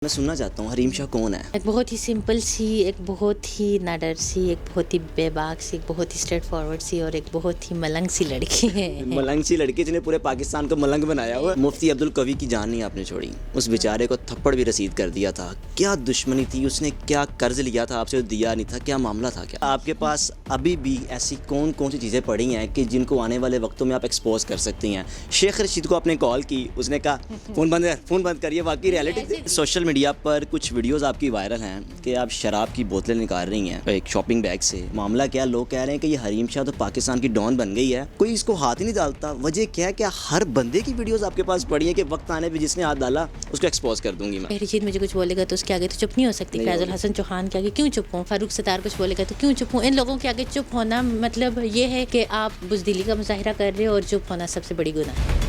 میں سننا چاہتا ہوں حریم شاہ کون ہے؟ ایک بہت ہی سمپل سی، ایک بہت ہی ناڈر سی، ایک بہت ہی بے باک سی، ایک بہت ہی اسٹریٹ فارورڈ سی اور ایک بہت ہی ملنگ سی لڑکی ہے۔ ملنگ سی لڑکی جس نے پورے پاکستان کو ملنگ بنایا ہوا ہے۔ مفتی عبدالقوی کی جان نہیں آپ نے چھوڑی، اس بیچارے کو تھپڑ بھی رسید کر دیا تھا۔ کیا دشمنی تھی، اس نے کیا قرض لیا تھا آپ سے دیا نہیں تھا، کیا معاملہ تھا؟ کیا آپ کے پاس ابھی بھی ایسی کون سی چیزیں پڑی ہیں کہ جن کو آنے والے وقتوں میں آپ ایکسپوز کر سکتی ہیں؟ شیخ رشید کو آپ نے کال کی، اس نے کہا فون بند کریے، واقعی ریالٹی سوشل میڈیا پر کچھ ویڈیوز آپ کی وائرل ہیں کہ آپ شراب کی بوتلیں نکال رہی ہیں ایک شاپنگ بیگ سے۔ معاملہ کیا، لوگ کہہ رہے ہیں کہ یہ حریم شاہ تو پاکستان کی ڈان بن گئی ہے، کوئی اس کو ہاتھ ہی نہیں ڈالتا۔ وجہ کیا ہے؟ کیا ہر بندے کی ویڈیوز آپ کے پاس پڑی ہیں کہ وقت آنے پہ جس نے ہاتھ ڈالا اس کو ایکسپوز کر دوں گی میں؟ رشید مجھے کچھ بولے گا تو اس کے آگے تو چپ نہیں ہو سکتی۔ فیض الحسن چوہان کے آگے کیوں چپ ہوں؟ فاروق ستار کچھ بولے گا تو کیوں چپ ہوں؟ ان لوگوں کے آگے چپ ہونا مطلب یہ ہے کہ آپ بزدلی کا مظاہرہ کر رہے ہو، اور چپ ہونا سب سے بڑی گناہ ہے۔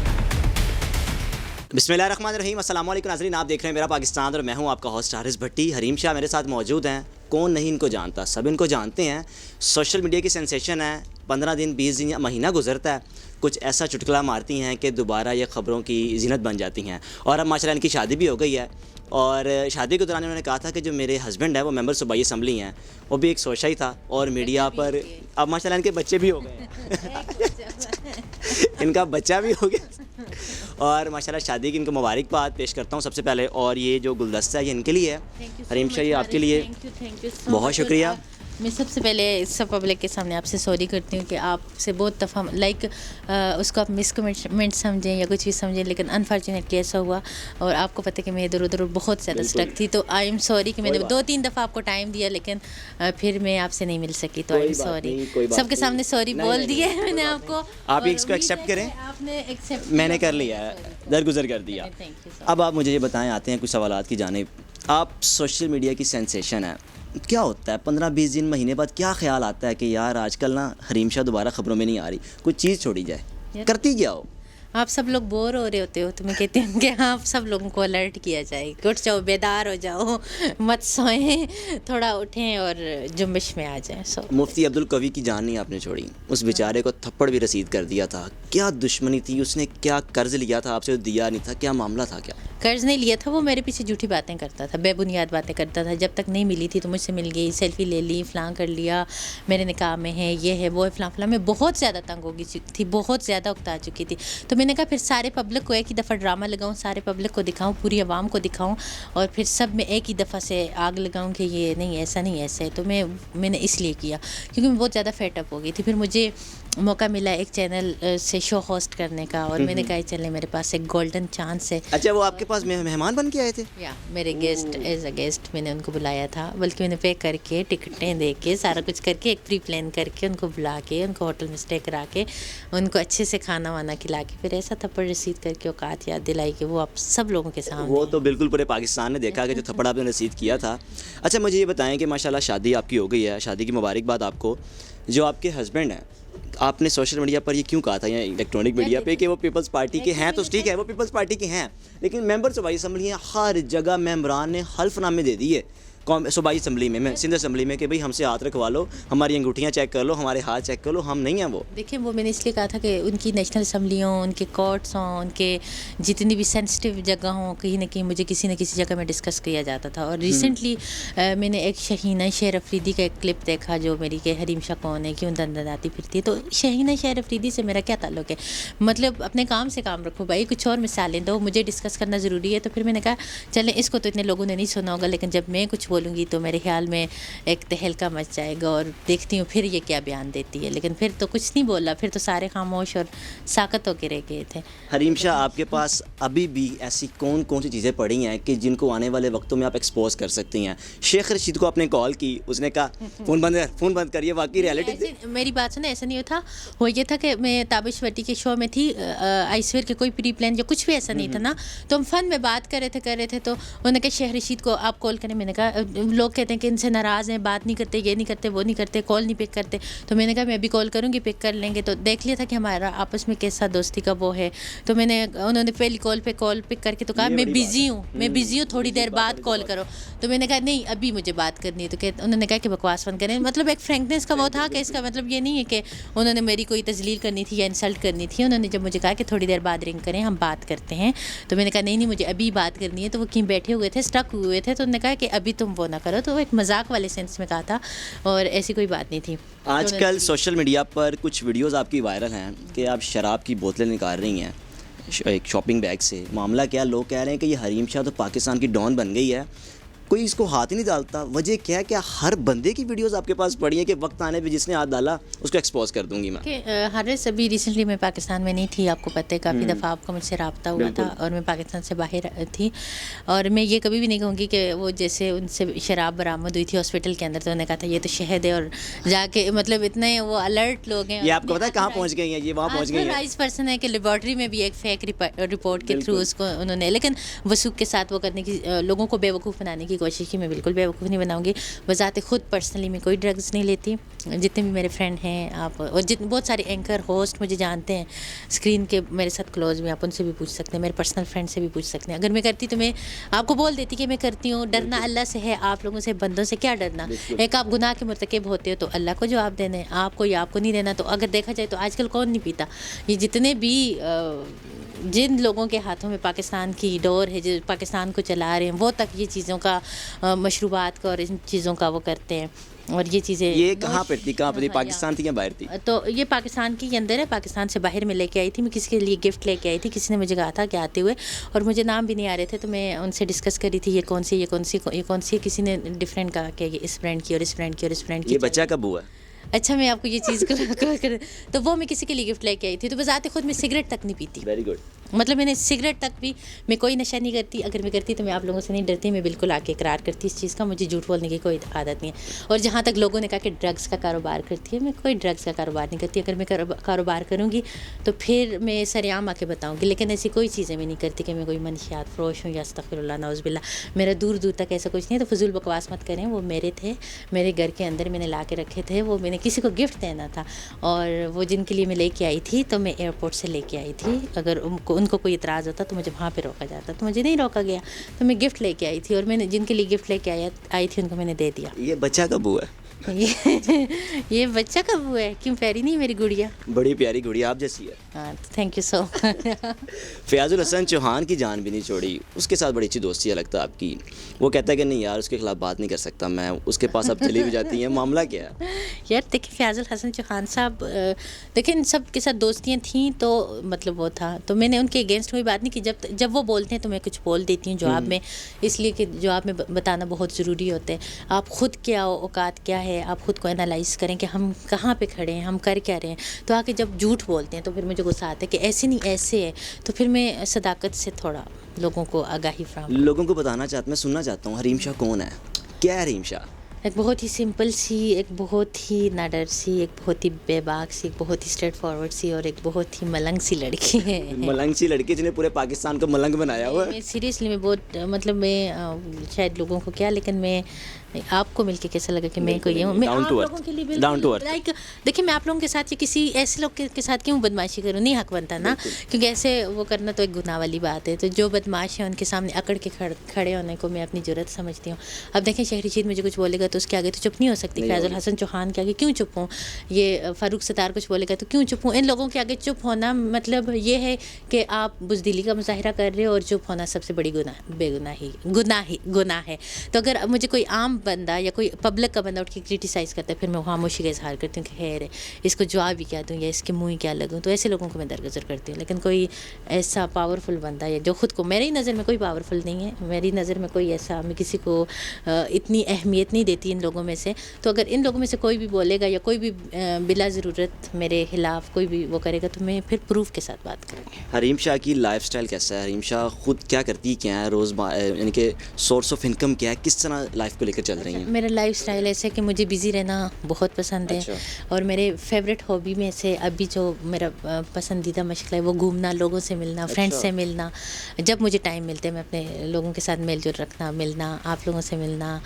بسم اللہ الرحمن الرحیم۔ السلام علیکم ناظرین، آپ دیکھ رہے ہیں میرا پاکستان اور میں ہوں آپ کا ہوسٹ حارث بھٹی۔ حریم شاہ میرے ساتھ موجود ہیں۔ کون نہیں ان کو جانتا، سب ان کو جانتے ہیں، سوشل میڈیا کی سینسیشن ہے۔ 15 دن 20 دن یا مہینہ گزرتا ہے، کچھ ایسا چٹکلا مارتی ہیں کہ دوبارہ یہ خبروں کی زینت بن جاتی ہیں۔ اور اب ماشاءاللہ ان کی شادی بھی ہو گئی ہے، اور شادی کے دوران انہوں نے کہا تھا کہ جو میرے ہسبینڈ ہیں وہ ممبر صوبائی اسمبلی ہیں، وہ بھی ایک سوچا ہی تھا، اور میڈیا پر اب ماشاءاللہ ان کے بچے بھی ہو گئے ان کا بچہ بھی ہو گیا، اور ماشاءاللہ شادی کی ان کو مبارکباد پیش کرتا ہوں سب سے پہلے۔ اور یہ جو گلدستہ ہے یہ ان کے لیے ہے، حریم شاہ یہ آپ کے لیے بہت شکریہ۔ میں سب سے پہلے سب پبلک کے سامنے آپ سے سوری کرتی ہوں کہ آپ سے بہت دفعہ اس کو آپ مس کمنٹ سمجھیں یا کچھ بھی سمجھیں، لیکن انفارچونیٹلی ایسا ہوا، اور آپ کو پتہ ہے کہ میں ادھر ادھر بہت زیادہ اسٹک تھی، تو آئی ایم سوری کہ میں نے 2-3 دفعہ آپ کو ٹائم دیا، لیکن پھر میں آپ سے نہیں مل سکی، تو آئی ایم سوری۔ سب کے سامنے سوری بول دی ہے میں نے آپ کو، آپ اس کو ایکسیپٹ کریں۔ آپ نے ایکسیپٹ، میں نے کر لیا ہے، درگزر کر دیا۔ اب آپ مجھے یہ بتائیں، آتے ہیں کچھ سوالات کی جانب۔ آپ سوشل میڈیا کی سینسیشن ہے، کیا ہوتا ہے 15-20 دن مہینے بعد کیا خیال آتا ہے کہ یار آج کل نا حریم شاہ دوبارہ خبروں میں نہیں آ رہی، کوئی چیز چھوڑی جائے، کرتی کیا ہو؟ آپ سب لوگ بور ہو رہے ہوتے ہو تو میں کہتی ہوں کہ آپ سب لوگوں کو الرٹ کیا جائے، اٹھ جاؤ، بیدار ہو جاؤ، مت سوئیں، تھوڑا اٹھیں اور جنبش میں آ جائیں۔ مفتی عبدالقوی کی جان نہیں آپ نے چھوڑی، اس بیچارے کو تھپڑ بھی رسید کر دیا تھا۔ کیا دشمنی تھی، اس نے کیا قرض لیا تھا آپ سے دیا نہیں تھا، کیا معاملہ تھا؟ کیا قرض نہیں لیا تھا، وہ میرے پیچھے جھوٹی باتیں کرتا تھا، بے بنیاد باتیں کرتا تھا۔ جب تک نہیں ملی تھی تو مجھ سے مل گئی، سیلفی لے لی، فلاں کر لیا، میرے نکاح میں ہے، یہ ہے، وہ ہے، فلاں فلاں۔ میں بہت زیادہ تنگ ہو گئی تھی، بہت زیادہ اکتا چکی تھی، تو میں نے کہا پھر سارے پبلک کو ایک ہی دفعہ ڈرامہ لگاؤں، سارے پبلک کو دکھاؤں، پوری عوام کو دکھاؤں، اور پھر سب میں ایک ہی دفعہ سے آگ لگاؤں کہ یہ نہیں، ایسا نہیں، ایسا ہے۔ تو میں نے اس لیے کیا کیونکہ میں بہت زیادہ فیٹ اپ ہو گئی تھی۔ پھر مجھے موقع ملا ایک چینل سے شو ہوسٹ کرنے کا، اور میں نے کہا چلے میرے پاس ایک گولڈن چانس ہے۔ اچھا، وہ آپ کے پاس مہمان بن کے آئے تھے؟ یا میرے گیسٹ، ایز اے گیسٹ میں نے ان کو بلایا تھا، بلکہ میں نے پے کر کے، ٹکٹیں دے کے، سارا کچھ کر کے، ایک پری پلان کر کے ان کو بلا کے، ان کو ہوٹل میں اسٹے کرا کے، ان کو اچھے سے کھانا وانا کھلا کے، پھر ایسا تھپڑ رسید کر کے اوقات یاد دلائی کہ وہ آپ سب لوگوں کے سامنے۔ وہ تو بالکل پورے پاکستان نے دیکھا کہ جو تھپڑ آپ نے رسید کیا تھا۔ اچھا مجھے یہ بتائیں کہ ماشاءاللہ شادی آپ کی ہو گئی ہے، شادی کی مبارکباد آپ کو۔ جو آپ کے ہسبینڈ ہیں، آپ نے سوشل میڈیا پر یہ کیوں کہا تھا یا الیکٹرانک میڈیا پہ کہ وہ پیپلز پارٹی کے ہیں، تو ٹھیک ہے وہ پیپلز پارٹی کے ہیں، لیکن ممبر صوبائی اسمبلی ہیں، ہر جگہ ممبران نے حلف نامے دے دیے صوبائی اسمبلی میں، سندھ اسمبلی میں، کہ بھئی ہم سے ہاتھ رکھوا لو، ہماری انگوٹھیاں چیک کر لو، ہمارے ہاتھ چیک کر لو، ہم نہیں ہیں وہ۔ دیکھیں وہ میں نے اس لیے کہا تھا کہ ان کی نیشنل اسمبلی ہوں، ان کے کورٹس ہوں، ان کے جتنی بھی سینسٹیو جگہ ہوں، کہیں نہ کہیں مجھے کسی نہ کسی جگہ میں ڈسکس کیا جاتا تھا۔ اور ریسنٹلی میں نے ایک شہینہ شیر افریدی کا ایک کلپ دیکھا جو میری کہ حریم شاہ کون ہے، کیوں دنداتی پھرتی ہے، تو شہینہ شیر افریدی سے میرا کیا تعلق ہے؟ مطلب اپنے کام سے کام رکھو بھائی، کچھ اور مثالیں دو، مجھے ڈسکس کرنا ضروری ہے۔ تو پھر میں نے کہا چلیں اس کو تو اتنے لوگوں نے نہیں سنا ہوگا، لیکن جب میں کچھ بولوں گی تو میرے خیال میں ایک تہلکہ مچ جائے گا، اور دیکھتی ہوں پھر یہ کیا بیان دیتی ہے۔ لیکن پھر تو کچھ نہیں بولا، پھر تو سارے خاموش اور ساکت ہو کے رہ گئے تھے۔ حریم شاہ آپ کے پاس ابھی بھی ایسی کون سی چیزیں پڑی ہیں کہ جن کو آنے والے وقتوں میں آپ ایکسپوز کر سکتی ہیں؟ شیخ رشید کو آپ نے کال کی، اس نے کہا فون بند کریے، واقعی ریالٹی میری بات سنا، ایسا نہیں تھا، وہ یہ تھا کہ میں تابش بٹی کے شو میں تھی، آئسویر کے کوئی پری پلان یا کچھ بھی ایسا نہیں تھا نا، تو ہم فن میں بات کر رہے تھے، تو انہوں نے کہا شیخ رشید کو آپ کال کریں، میں نے کہا لوگ کہتے ہیں کہ ان سے ناراض ہیں, بات نہیں کرتے, یہ نہیں کرتے, وہ نہیں کرتے, کال نہیں پک کرتے. تو میں نے کہا میں ابھی کال کروں گی, پک کر لیں گے. تو دیکھ لیا تھا کہ ہمارا آپس میں کیسا دوستی کا وہ ہے. تو انہوں نے پہلی کال پہ کال پک کر کے تو کہا میں بزی ہوں, تھوڑی دیر بعد کال کرو. تو میں نے کہا نہیں ابھی مجھے بات کرنی ہے. تو انہوں نے کہا کہ بکواس بند کریں. مطلب ایک فرینکنیس کا وہ تھا کہ اس کا مطلب یہ نہیں ہے کہ انہوں نے میری کوئی تذلیل کرنی تھی یا انسلٹ کرنی تھی. انہوں نے جب مجھے کہا کہ تھوڑی دیر بعد رنگ کریں, ہم بات کرتے ہیں, تو میں نے کہا نہیں مجھے ابھی بات کرنی ہے. تو وہ کہیں بیٹھے ہوئے تھے, اسٹک ہوئے تھے, تو انہوں نے کہا کہ ابھی تم وہ نہ کرو. تو ایک مذاق والے سینس میں کہا تھا اور ایسی کوئی بات نہیں تھی. آج کل سوشل میڈیا پر کچھ ویڈیوز آپ کی وائرل ہیں کہ آپ شراب کی بوتلیں نکال رہی ہیں ایک شاپنگ بیگ سے. معاملہ کیا, لوگ کہہ رہے ہیں کہ یہ حریم شاہ تو پاکستان کی ڈان بن گئی ہے, کوئی اس کو ہاتھ ہی نہیں ڈالتا. وجہ کیا ہے, کیا ہر بندے کی ویڈیوز آپ کے پاس پڑی ہیں کہ وقت آنے پہ جس نے ہاتھ ڈالا اس کو ایکسپوز کر دوں گی میں؟ کہ ہارس ابھی ریسنٹلی میں پاکستان میں نہیں تھی, آپ کو پتہ ہے کافی دفعہ آپ کا مجھ سے رابطہ ہوا تھا اور میں پاکستان سے باہر تھی. اور میں یہ کبھی بھی نہیں کہوں گی کہ وہ جیسے ان سے شراب برآمد ہوئی تھی ہاسپٹل کے اندر, تو انہوں نے کہا تھا یہ تو شہد ہے, اور جا کے مطلب اتنے وہ الرٹ لوگ ہیں. یہ آپ کو پتہ ہے کہاں پہنچ گئی ہیں, یہ وہاں پہنچ گئی ہیں. رائز پرسن ہے کہ لیبارٹری میں بھی ایک فیک رپورٹ کے تھرو اس کو انہوں نے, لیکن وثوق کے ساتھ وہ کرنے کی, لوگوں کو بیوقوف بنانے کی کوشش کی. میں بالکل بیوقوف نہیں بناؤں گی. بذات خود پرسنلی میں کوئی ڈرگز نہیں لیتی. جتنے بھی میرے فرینڈ ہیں آپ اور بہت سارے اینکر ہوسٹ مجھے جانتے ہیں اسکرین کے میرے ساتھ کلوز میں, آپ ان سے بھی پوچھ سکتے ہیں, میرے پرسنل فرینڈ سے بھی پوچھ سکتے ہیں. اگر میں کرتی تو میں آپ کو بول دیتی کہ میں کرتی ہوں. ڈرنا اللہ سے ہے, آپ لوگوں سے, بندوں سے کیا ڈرنا. ایک آپ گناہ کے مرتکب ہوتے ہو تو اللہ کو جواب دینا ہے, آپ کو یا آپ کو نہیں دینا. تو اگر دیکھا جائے تو آج کل کون نہیں پیتا. یہ جتنے بھی جن لوگوں کے ہاتھوں میں پاکستان کی ڈور ہے, جو پاکستان کو چلا رہے ہیں, وہ تک یہ چیزوں کا, مشروبات کا اور ان چیزوں کا وہ کرتے ہیں. اور یہ چیزیں یہ کہاں پہ تھی, کہاں پہ تھی, پاکستان تھی یا باہر تھی؟ تو یہ پاکستان کی اندر ہے, پاکستان سے باہر میں لے کے آئی تھی. میں کسی کے لیے گفٹ لے کے آئی تھی, کسی نے مجھے کہا تھا کہ آتے ہوئے, اور مجھے نام بھی نہیں آ رہے تھے, تو میں ان سے ڈسکس کر رہی تھی یہ کون سی یہ کون سی یہ کون سی. کسی نے ڈفرینٹ کہا کہ یہ اس برانڈ کی اور اس برانڈ کی اور اس برانڈ کی. یہ بچہ کب ہوا؟ اچھا میں آپ کو یہ چیز تو وہ میں کسی کے لیے گفٹ لے کے آئی تھی. تو بذات خود میں سگریٹ تک نہیں پیتی. Very good. مطلب میں نے سگریٹ تک بھی, میں کوئی نشہ نہیں کرتی. اگر میں کرتی تو میں آپ لوگوں سے نہیں ڈرتی, میں بالکل آ کے اقرار کرتی اس چیز کا. مجھے جھوٹ بولنے کی کوئی عادت نہیں ہے. اور جہاں تک لوگوں نے کہا کہ ڈرگس کا کاروبار کرتی ہے, میں کوئی ڈرگس کا کاروبار نہیں کرتی. اگر میں کاروبار کروں گی تو پھر میں سریعام آ کے بتاؤں گی, لیکن ایسی کوئی چیزیں میں نہیں کرتی کہ میں کوئی منشیات فروش ہوں یا استغفر اللہ نعوذ باللہ. میرا دور دور تک ایسا کچھ نہیں ہے. تو فضول بکواس مت کریں, وہ میرے تھے, میرے گھر کے اندر میں نے لا کے رکھے تھے. وہ میں نے کسی کو گفٹ دینا تھا, اور وہ جن کے لیے میں لے کے آئی تھی تو میں ایئرپورٹ سے لے کے آئی تھی. اگر ان کو کوئی اعتراض ہوتا تو مجھے وہاں پہ روکا جاتا, تو مجھے نہیں روکا گیا. تو میں گفٹ لے کے آئی تھی, اور میں نے جن کے لیے گفٹ لے کے آئی تھی ان کو میں نے دے دیا. یہ بچہ کب ہوا ہے؟ یہ بچہ کب ہوا ہے, کیوں پیاری نہیں میری گڑیا؟ بڑی پیاری گڑیا آپ جیسی ہے. ہاں تھینک یو سو مچ. فیاض الحسن چوہان کی جان بھی نہیں چھوڑی, اس کے ساتھ بڑی اچھی دوستی ہے لگتا ہے آپ کی. وہ کہتا ہے کہ نہیں یار اس کے خلاف بات نہیں کر سکتا میں, اس کے پاس اب چلی بھی جاتی ہیں. معاملہ کیا ہے یار؟ دیکھیں فیاض الحسن چوہان صاحب, دیکھیں ان سب کے ساتھ دوستیاں تھیں تو مطلب وہ تھا, تو میں نے ان کے اگینسٹ کوئی بات نہیں کی. جب وہ بولتے ہیں تو میں کچھ بول دیتی ہوں جواب میں, اس لیے کہ جواب میں بتانا بہت ضروری ہوتا ہے. آپ خود کیا اوقات کیا ہے, آپ خود کو انالائز کریں کہ ہم کہاں پہ کھڑے ہیں, ہم کر کیا رہے ہیں. تو آ کے جب جھوٹ بولتے ہیں تو پھر مجھے غصہ آتا ہے کہ ایسے نہیں ایسے ہے. تو پھر میں صداقت سے تھوڑا لوگوں کو آگاہی فراہم, لوگوں کو بتانا چاہتا, میں سننا چاہتا ہوں حریم شاہ کون ہے, کیا ہے حریم شاہ؟ ایک بہت ہی سمپل سی, ایک بہت ہی ناڈر سی, ایک بہت ہی بے باک سی, ایک بہت ہی اسٹریٹ فارورڈ سی, اور ایک بہت ہی ملنگ سی لڑکی ہے. ملنگ سی لڑکی جنہیں پورے پاکستان کو ملنگ بنایا ہوا ہے. سیریسلی میں بہت مطلب میں شاید لوگوں کو کیا, لیکن میں آپ کو مل کے کیسا لگا کہ میں کوئی ہوں, میں آپ لوگوں کے لیے بالکل لائک دیکھیں میں آپ لوگوں کے ساتھ یا کسی ایسے لوگ کے ساتھ کیوں بدماشی کروں, نہیں حق بنتا نا, کیونکہ ایسے وہ کرنا تو ایک گناہ والی بات ہے. تو جو بدماش ہیں ان کے سامنے اکڑ کے کھڑے ہونے کو میں اپنی جرات سمجھتی ہوں. اب دیکھیں شہری چیز مجھے کچھ بولے گا تو اس کے آگے تو چپ نہیں ہو سکتی. فیاض الحسن چوہان کے آگے کیوں چپ ہوں, یہ فاروق ستار کچھ بولے گا تو کیوں چپ ہوں. ان لوگوں کے آگے چپ ہونا مطلب یہ ہے کہ آپ بزدلی کا مظاہرہ کر رہے ہو, اور چپ ہونا سب سے بڑی گناہ ہے. تو اگر مجھے کوئی عام بندہ یا کوئی پبلک کا بندہ اٹھ کے کرٹیسائز کرتا ہے, پھر میں خاموشی کا اظہار کرتی ہوں کہ خیر ہے, اس کو جواب ہی کیا دوں یا اس کے منہ ہی کیا لگوں. تو ایسے لوگوں کو میں درگزر کرتی ہوں. لیکن کوئی ایسا پاورفل بندہ یا جو خود کو, میری نظر میں کوئی پاورفل نہیں ہے, میری نظر میں کوئی ایسا, میں کسی کو اتنی اہمیت نہیں دیتی ان لوگوں میں سے. تو اگر ان لوگوں میں سے کوئی بھی بولے گا یا کوئی بھی بلا ضرورت میرے خلاف کوئی بھی وہ کرے گا تو میں پھر پروف کے ساتھ بات کروں گی. حریم شاہ کی لائف سٹائل کیسا ہے؟ حریم شاہ خود کیا کرتی کیا ہے, یعنی کہ سورس آف انکم کیا ہے, کس طرح لائف کو لے کر چل رہی ہیں؟ میرا لائف سٹائل ایسے کہ مجھے بزی رہنا بہت پسند ہے، اچھا۔ اور میرے فیوریٹ ہابی میں سے ابھی جو میرا پسندیدہ مشغلہ ہے وہ گھومنا، لوگوں سے ملنا، فرینڈ سے ملنا. جب مجھے ٹائم ملتے ہے میں اپنے لوگوں کے ساتھ میل جول رکھنا، ملنا، آپ لوگوں سے ملنا،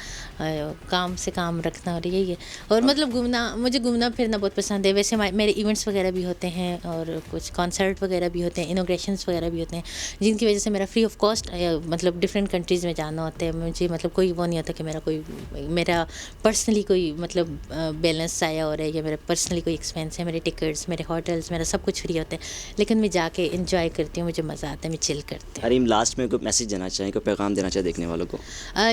کام سے کام رکھنا، اور یہی ہے. اور مطلب مجھے گھومنا پھرنا بہت پسند ہے. ویسے میرے ایونٹس وغیرہ بھی ہوتے ہیں اور کچھ کانسرٹ وغیرہ بھی ہوتے ہیں، انوگریشنس وغیرہ بھی ہوتے ہیں، جن کی وجہ سے میرا فری آف کاسٹ مطلب ڈفرینٹ کنٹریز میں جانا ہوتا ہے. مجھے مطلب کوئی وہ نہیں ہوتا کہ میرا پرسنلی کوئی مطلب بیلنس آیا ہو رہا ہے یا میرا پرسنلی کوئی ایکسپینس ہے. میرے ٹکٹس، میرے ہوٹلس، میرا سب کچھ فری ہوتا ہے، لیکن میں جا کے انجوائے کرتی ہوں، مجھے مزہ آتا ہے، میں چل کرتی ہوں. حریم لاسٹ میں کوئی میسیج دینا چاہیں، کوئی پیغام دینا چاہیں دیکھنے والوں کو؟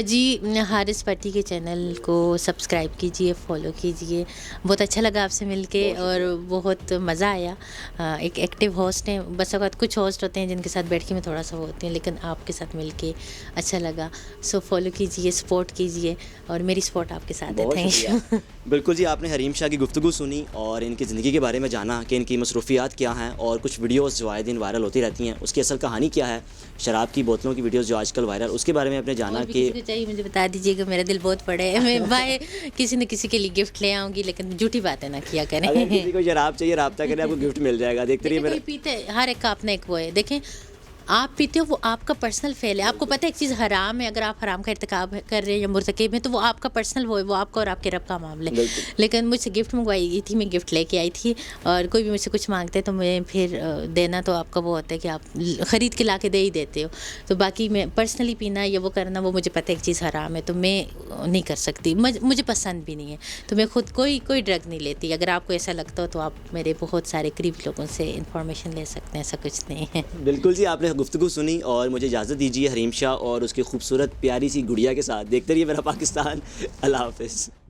جی، حارث بھٹی کے چینل کو سبسکرائب کیجئے، فالو کیجئے. بہت اچھا لگا آپ سے مل کے اور بہت مزہ آیا. ایک ایکٹیو ہوسٹ ہیں، بس اوقات کچھ ہوسٹ ہوتے ہیں جن کے ساتھ بیٹھ کے میں تھوڑا سا وہ ہوتی ہوں، لیکن آپ کے ساتھ مل کے اچھا لگا. سو فالو کیجئے، سپورٹ کیجئے، اور میری سپورٹ آپ کے ساتھ ہے. Thank you. بالکل جی، آپ نے حریم شاہ کی گفتگو سنی اور ان کی زندگی کے بارے میں جانا کہ ان کی مصروفیات کیا ہیں، اور کچھ ویڈیوز جو آئے دن وائرل ہوتی رہتی ہیں اس کی اصل کہانی کیا ہے. شراب کی بوتلوں کی ویڈیوز جو آج کل وائرل، اس کے بارے میں آپ نے جانا کہ کسی کو چاہیے مجھے بتا دیجیے کہ میرا دل بہت بڑا ہے، میں باہر کسی نہ کسی کے لیے گفٹ لے آؤں گی، لیکن جھوٹی باتیں نہ کیا کریں. اگر کسی کو شراب چاہیے رابطہ کریں، آپ کو گفٹ مل جائے گا. دیکھتے رہیے میرا. پیتے ہر ایک کا اپنا ایک وہ ہے. دیکھیں، آپ پیتے ہو وہ آپ کا پرسنل فیل ہے. آپ کو پتہ ہے ایک چیز حرام ہے، اگر آپ حرام کا ارتکاب کر رہے ہیں یا مرتکب ہیں تو وہ آپ کا پرسنل وہ ہے، وہ آپ کا اور آپ کے رب کا معاملہ ہے. لیکن مجھ سے گفٹ منگوائی تھی، میں گفٹ لے کے آئی تھی، اور کوئی بھی مجھ سے کچھ مانگتے ہیں تو میں پھر دینا تو آپ کا وہ ہوتا ہے کہ آپ خرید کے لا کے دے ہی دیتے ہو. تو باقی میں پرسنلی پینا یا وہ کرنا، وہ مجھے پتہ ہے ایک چیز حرام ہے، تو میں نہیں کر سکتی، مجھے پسند بھی نہیں ہے. تو میں خود کوئی ڈرگ نہیں لیتی. اگر آپ کو ایسا لگتا ہو تو آپ میرے بہت سارے قریبی لوگوں سے انفارمیشن لے سکتے ہیں، ایسا کچھ نہیں ہے. بالکل جی، آپ نے گفتگو سنی اور مجھے اجازت دیجیے حریم شاہ اور اس کی خوبصورت پیاری سی گڑیا کے ساتھ. دیکھتے رہیے میرا پاکستان. اللہ حافظ.